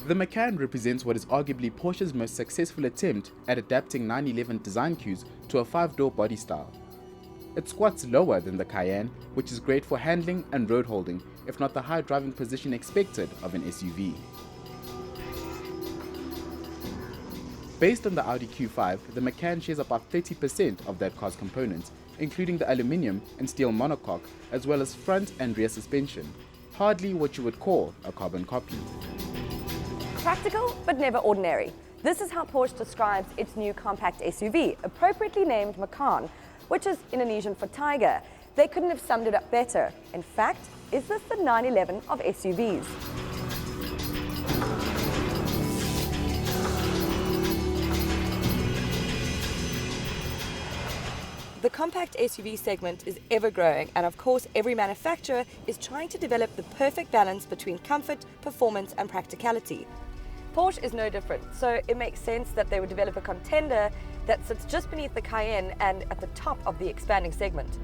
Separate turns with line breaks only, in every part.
The Macan represents what is arguably Porsche's most successful attempt at adapting 911 design cues to a 5-door body style. It squats lower than the Cayenne, which is great for handling and road holding, if not the high driving position expected of an SUV. Based on the Audi Q5, the Macan shares about 30% of that car's components, including the aluminium and steel monocoque, as well as front and rear suspension. Hardly what you would call a carbon copy.
Practical, but never ordinary. This is how Porsche describes its new compact SUV, appropriately named Macan, which is Indonesian for tiger. They couldn't have summed it up better. In fact, is this the 911 of SUVs? The compact SUV segment is ever growing, and of course every manufacturer is trying to develop the perfect balance between comfort, performance and practicality. Porsche is no different, so it makes sense that they would develop a contender that sits just beneath the Cayenne and at the top of the expanding segment.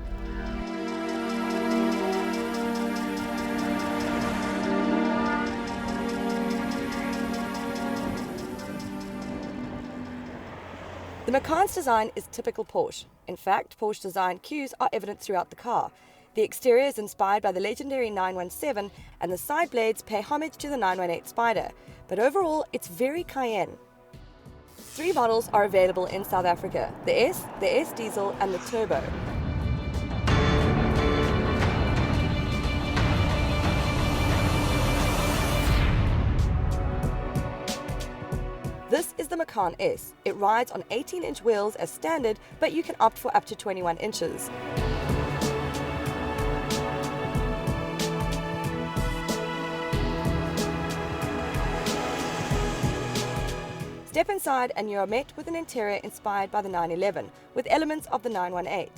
The Macan's design is typical Porsche. In fact, Porsche design cues are evident throughout the car. The exterior is inspired by the legendary 917 and the side blades pay homage to the 918 Spider, but overall it's very Cayenne. 3 models are available in South Africa, the S, the S Diesel and the Turbo. This is the Macan S. It rides on 18-inch wheels as standard, but you can opt for up to 21 inches. Step inside and you are met with an interior inspired by the 911, with elements of the 918.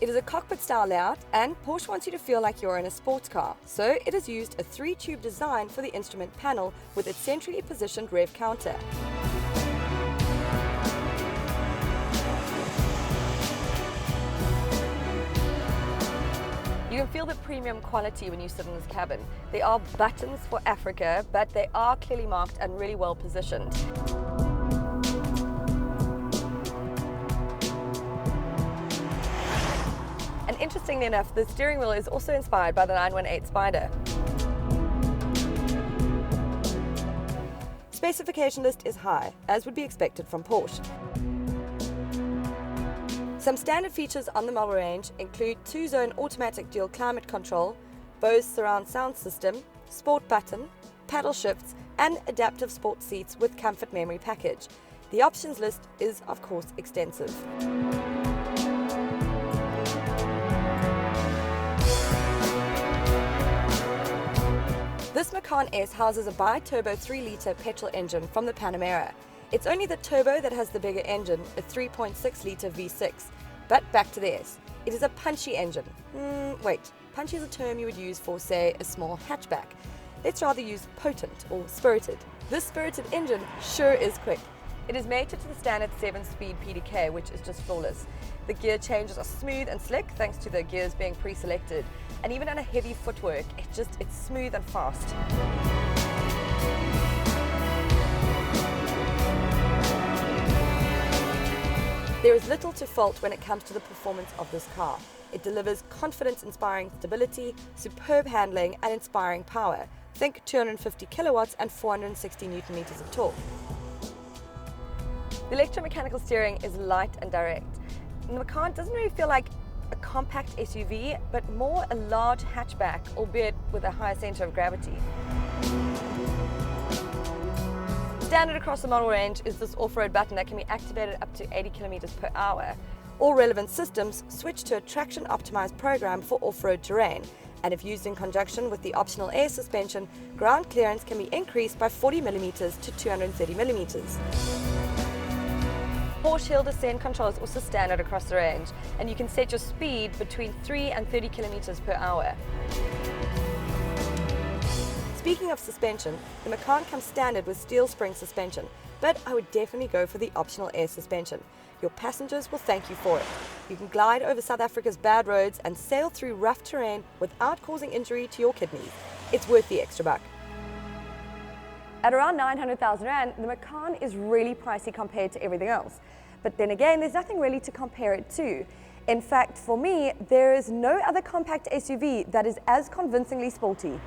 It is a cockpit-style layout, and Porsche wants you to feel like you're in a sports car, so it has used a 3-tube design for the instrument panel with its centrally positioned rev counter. You can feel the premium quality when you sit in this cabin. There are buttons for Africa, but they are clearly marked and really well positioned. And interestingly enough, the steering wheel is also inspired by the 918 Spider. Specification list is high, as would be expected from Porsche. Some standard features on the model range include 2-zone automatic dual climate control, Bose surround sound system, sport button, paddle shifts, and adaptive sport seats with comfort memory package. The options list is, of course, extensive. This Macan S houses a bi-turbo 3-litre petrol engine from the Panamera. It's only the turbo that has the bigger engine, a 3.6-litre V6. But back to the S. It is a punchy engine. Wait, punchy is a term you would use for, say, a small hatchback. Let's rather use potent or spirited. This spirited engine sure is quick. It is mated to the standard 7-speed PDK, which is just flawless. The gear changes are smooth and slick thanks to the gears being pre-selected. And even under heavy footwork, it's smooth and fast. There is little to fault when it comes to the performance of this car. It delivers confidence-inspiring stability, superb handling, and inspiring power. Think 250 kilowatts and 460 newton meters of torque. The electromechanical steering is light and direct. And the Macan doesn't really feel like a compact SUV, but more a large hatchback, albeit with a higher center of gravity. Standard across the model range is this off-road button that can be activated up to 80 kilometers per hour. All relevant systems switch to a traction-optimized program for off-road terrain, and if used in conjunction with the optional air suspension, ground clearance can be increased by 40 millimeters to 230 millimeters. Porsche hill descent control is also standard across the range, and you can set your speed between 3 and 30 kilometers per hour. Speaking of suspension, the Macan comes standard with steel spring suspension, but I would definitely go for the optional air suspension. Your passengers will thank you for it. You can glide over South Africa's bad roads and sail through rough terrain without causing injury to your kidneys. It's worth the extra buck. At around 900,000 Rand, the Macan is really pricey compared to everything else. But then again, there's nothing really to compare it to. In fact, for me, there is no other compact SUV that is as convincingly sporty.